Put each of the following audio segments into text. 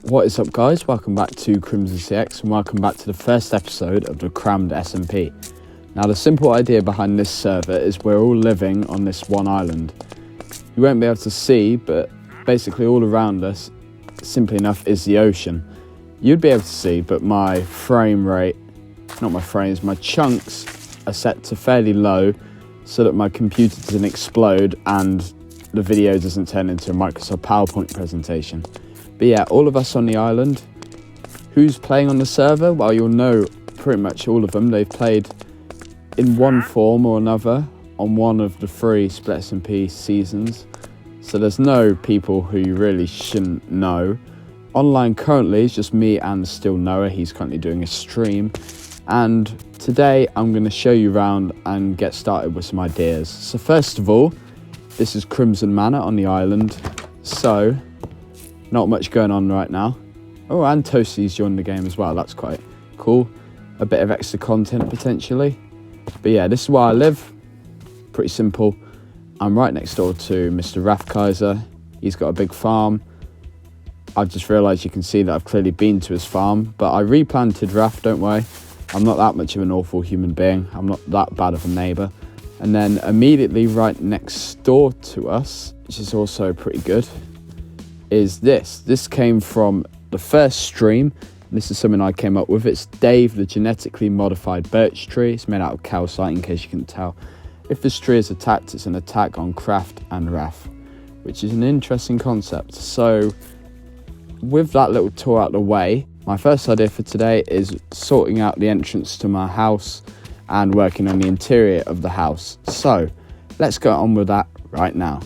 What is up, guys? Welcome back to CrimsonCX and welcome back to the first episode of the Crammed SMP. Now, the simple idea behind this server is we're all living on this one island. You won't be able to see, but basically all around us, simply enough, is the ocean. You'd be able to see, but my frame rate, not my frames, my chunks are set to fairly low so that my computer doesn't explode and the video doesn't turn into a Microsoft PowerPoint presentation. But yeah, all of us on the island. Who's playing on the server? Well, you'll know pretty much all of them. They've played in one form or another on one of the 3 Split SMP seasons. So there's no people who you really shouldn't know. Online currently is just me and StillNoah. He's currently doing a stream. And today I'm going to show you around and get started with some ideas. So first of all, this is Crimson Manor on the island. So, not much going on right now. Oh, and Toasty's joined the game as well. That's quite cool. A bit of extra content potentially. But yeah, this is where I live. Pretty simple. I'm right next door to Mr. Raff. He's got a big farm. I've just realised you can see that I've clearly been to his farm. But I replanted Raff, don't worry. I'm not that much of an awful human being. I'm not that bad of a neighbour. And then immediately right next door to us, which is also pretty good, is this. This came from the first stream. This is something I came up with. It's Dave, the genetically modified birch tree. It's made out of calcite, in case you can tell. If this tree is attacked, it's an attack on Craft and Raff, which is an interesting concept. So with that little tour out of the way, my first idea for today is sorting out the entrance to my house and working on the interior of the house. So let's go on with that right now.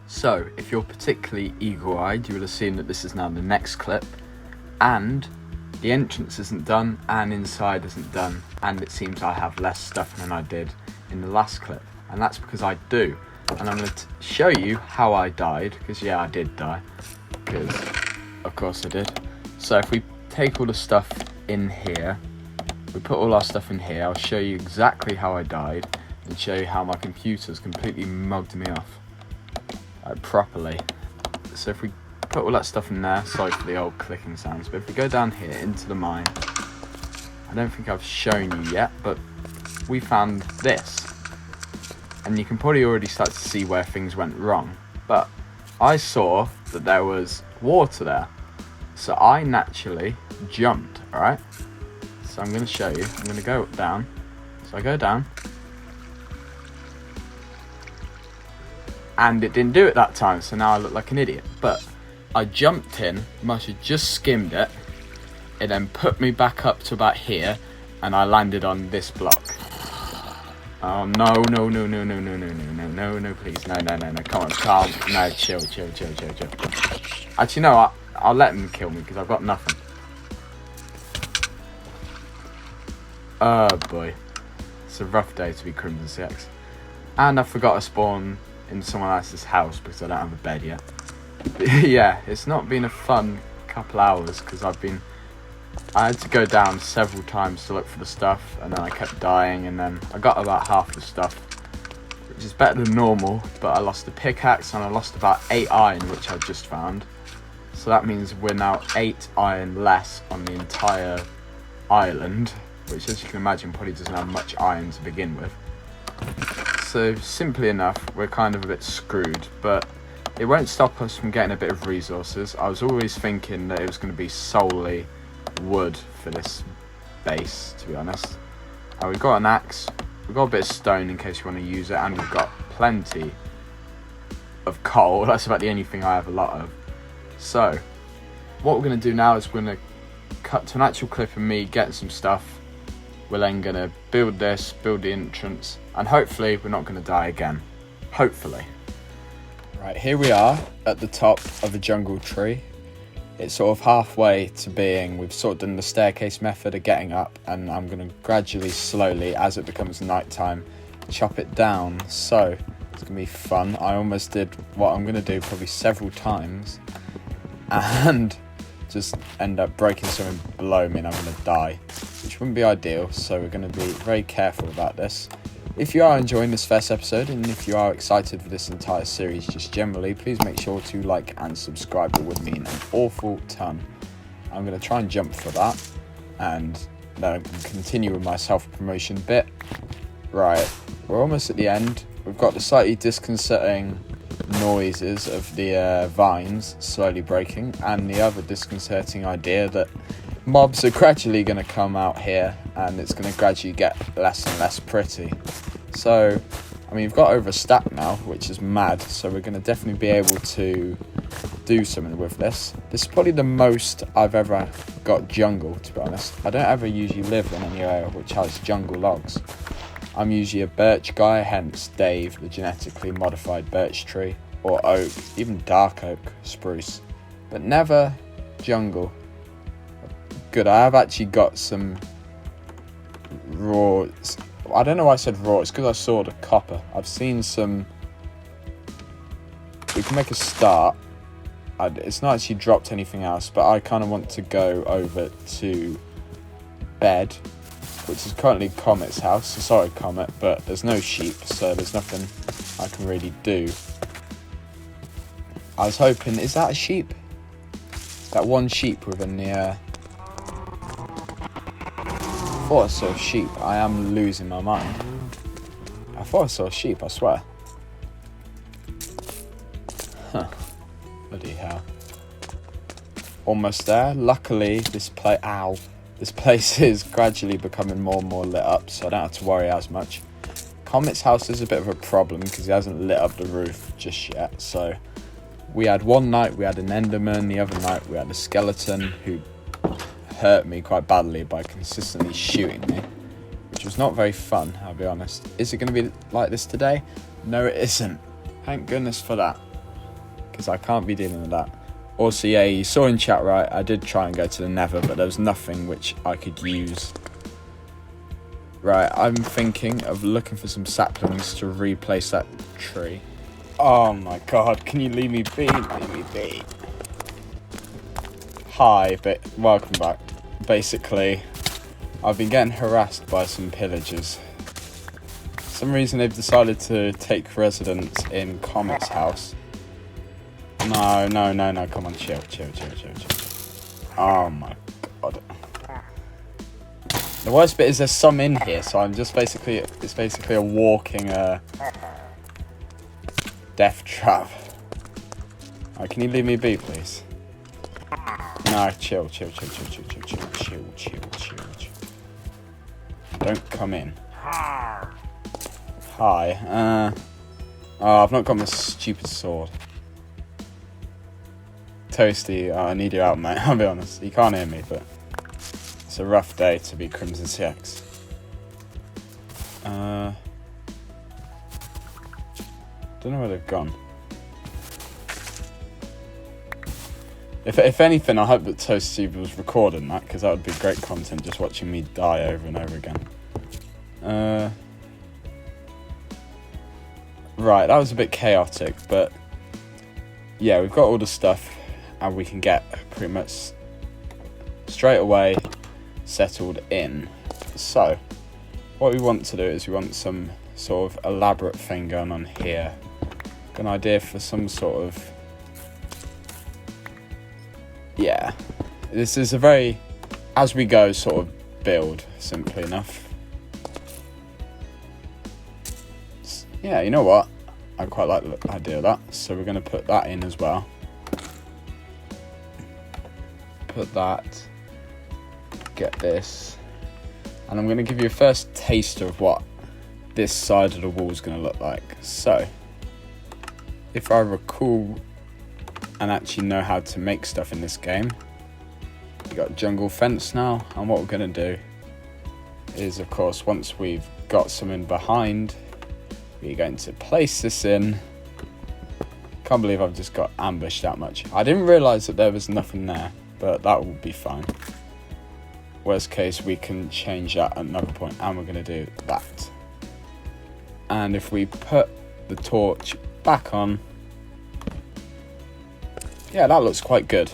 So if you're particularly eagle-eyed, you will have seen that this is now the next clip, and the entrance isn't done and inside isn't done, and it seems I have less stuff than I did in the last clip, and that's because I do. And I'm going to show you how I died, because yeah, I did die, because of course I did. So if we take all the stuff in here, we put all our stuff in here, I'll show you exactly how I died and show you how my computer's completely mugged me off. Like, properly. So if we put all that stuff in there, sorry for the old clicking sounds, but if we go down here into the mine, I don't think I've shown you yet, but we found this. And you can probably already start to see where things went wrong. But I saw that there was water there. So I naturally jumped, alright? So I'm going to show you. I'm going to go down. So I go down. And it didn't do it that time, so now I look like an idiot. But I jumped in, must have just skimmed it. It then put me back up to about here, and I landed on this block. Oh no, no, no, no, no, no, no, no, no, no, no, please. No, no, no, no, come on, calm. No, chill. Actually, no, I'll let him kill me, because I've got nothing. Oh boy. It's a rough day to be CrimsonCX. And I forgot to spawn in someone else's house because I don't have a bed yet. But yeah, it's not been a fun couple hours because I had to go down several times to look for the stuff, and then I kept dying, and then I got about half the stuff, which is better than normal, but I lost the pickaxe and I lost about 8 iron, which I just found. So that means we're now 8 iron less on the entire island, which, as you can imagine, probably doesn't have much iron to begin with. So simply enough, we're kind of a bit screwed, but it won't stop us from getting a bit of resources. I was always thinking that it was going to be solely wood for this base, to be honest. We've got an axe, we've got a bit of stone in case you want to use it, and we've got plenty of coal. That's about the only thing I have a lot of. So what we're going to do now is we're going to cut to an actual clip of me getting some stuff. We're then going to build this, build the entrance, and hopefully we're not going to die again. Hopefully. Right, here we are at the top of a jungle tree. It's sort of halfway to being, we've sort of done the staircase method of getting up, and I'm going to gradually, slowly, as it becomes nighttime, chop it down. So it's going to be fun. I almost did what I'm going to do probably several times and just end up breaking something below me and I'm going to die, which wouldn't be ideal. So we're going to be very careful about this. If you are enjoying this first episode, and if you are excited for this entire series just generally, please make sure to like and subscribe. It would mean an awful ton. I'm going to try and jump for that, and then I can continue with my self-promotion bit. Right, we're almost at the end. We've got the slightly disconcerting noises of the vines slowly breaking, and the other disconcerting idea that mobs are gradually going to come out here, and it's going to gradually get less and less pretty. So, I mean, we've got over a stack now, which is mad, so we're going to definitely be able to do something with this. This is probably the most I've ever got jungle, to be honest. I don't ever usually live in any area which has jungle logs. I'm usually a birch guy, hence Dave, the genetically modified birch tree, or oak, even dark oak, spruce, but never jungle. Good, I have actually got some raw. I don't know why I said raw, it's because I saw the copper. I've seen some. We can make a start. It's not actually dropped anything else, but I kind of want to go over to bed, which is currently Comet's house. So sorry, Comet, but there's no sheep, so there's nothing I can really do. I was hoping, is that a sheep? That one sheep within the. I thought I saw a sheep. I am losing my mind. I thought I saw a sheep, I swear. Huh. Bloody hell. Almost there. Luckily, this place is gradually becoming more and more lit up, so I don't have to worry as much. Comet's house is a bit of a problem because he hasn't lit up the roof just yet. So we had one night we had an enderman, the other night we had a skeleton who hurt me quite badly by consistently shooting me, which was not very fun, I'll be honest. Is it going to be like this today? No, it isn't. Thank goodness for that, because I can't be dealing with that. Also, yeah, you saw in chat, right, I did try and go to the nether, but there was nothing which I could use. Right, I'm thinking of looking for some saplings to replace that tree. Oh my god, can you leave me be? Leave me be. Hi, but welcome back. Basically, I've been getting harassed by some pillagers. For some reason they've decided to take residence in Comet's house. No, come on, chill. Oh my god. The worst bit is there's some in here, so I'm just it's basically a walking death trap. Alright, can you leave me be, please? No, chill. Don't come in. Hi. Oh, I've not got my stupid sword. Toasty, I need you out, mate. I'll be honest. You can't hear me, but it's a rough day to be CrimsonCX. Don't know where they've gone. If anything, I hope that Toasty was recording that, because that would be great content, just watching me die over and over again. Right, that was a bit chaotic, but yeah, we've got all the stuff, and we can get pretty much straight away settled in. So, what we want to do is we want some sort of elaborate thing going on here. Got an idea for some sort of... Yeah, this is a very as we go sort of build, simply enough. Yeah, you know what? I quite like the idea of that, so we're going to put that in as well. Put that, get this, and I'm going to give you a first taster of what this side of the wall is going to look like. So, if I recall and actually know how to make stuff in this game, we got jungle fence now, and what we're going to do is, of course, once we've got something behind, we're going to place this in. Can't believe I've just got ambushed that much. I didn't realise that there was nothing there, but that will be fine. Worst case, we can change that at another point, and we're going to do that. And if we put the torch back on, yeah, that looks quite good.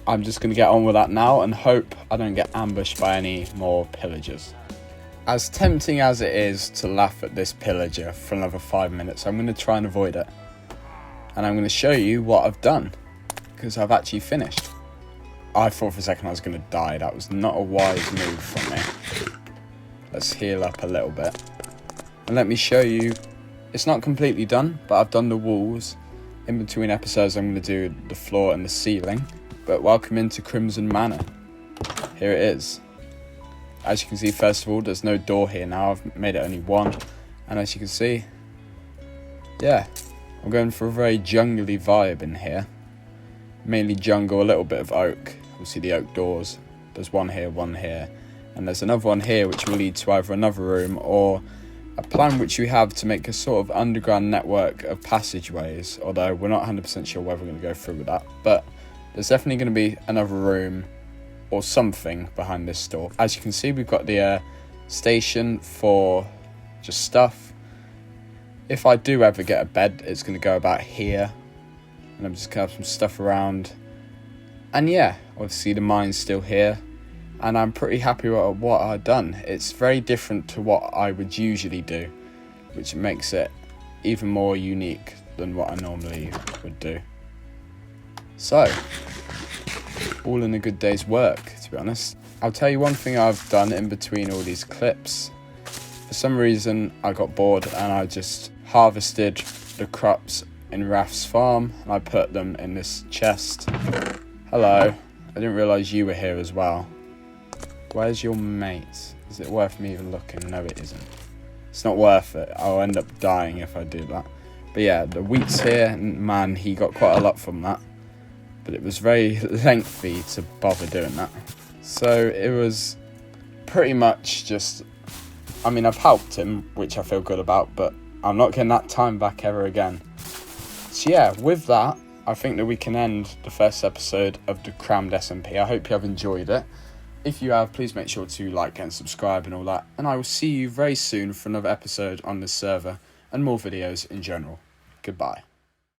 I'm just going to get on with that now and hope I don't get ambushed by any more pillagers. As tempting as it is to laugh at this pillager for another 5 minutes, I'm going to try and avoid it. And I'm going to show you what I've done, because I've actually finished. I thought for a second I was going to die. That was not a wise move from me. Let's heal up a little bit. And let me show you, it's not completely done, but I've done the walls. In between episodes I'm going to do the floor and the ceiling. But welcome into Crimson Manor. Here it is. As you can see, first of all, there's no door here now. I've made it only one. And as you can see, yeah, I'm going for a very jungly vibe in here. Mainly jungle, a little bit of oak. You'll see the oak doors. There's one here, and there's another one here which will lead to either another room or a plan which we have to make a sort of underground network of passageways, although we're not 100% sure whether we're going to go through with that. But there's definitely going to be another room or something behind this door. As you can see, we've got the station for just stuff. If I do ever get a bed, it's going to go about here, and I'm just going to have some stuff around. And yeah, obviously the mine's still here, and I'm pretty happy with what I've done. It's very different to what I would usually do, which makes it even more unique than what I normally would do. So, all in a good day's work, to be honest. I'll tell you one thing I've done in between all these clips. For some reason I got bored and I just harvested the crops in Raff's farm and I put them in this chest. Hello, I didn't realise you were here as well. Where's your mate? Is it worth me even looking? No, it isn't. It's not worth it. I'll end up dying if I do that. But yeah, the wheat's here, and man, he got quite a lot from that. But it was very lengthy to bother doing that. So it was pretty much just, I mean, I've helped him, which I feel good about, but I'm not getting that time back ever again. So yeah, with that, I think that we can end the first episode of the Crammed SMP. I hope you have enjoyed it. If you have, please make sure to like and subscribe and all that. And I will see you very soon for another episode on this server and more videos in general. Goodbye.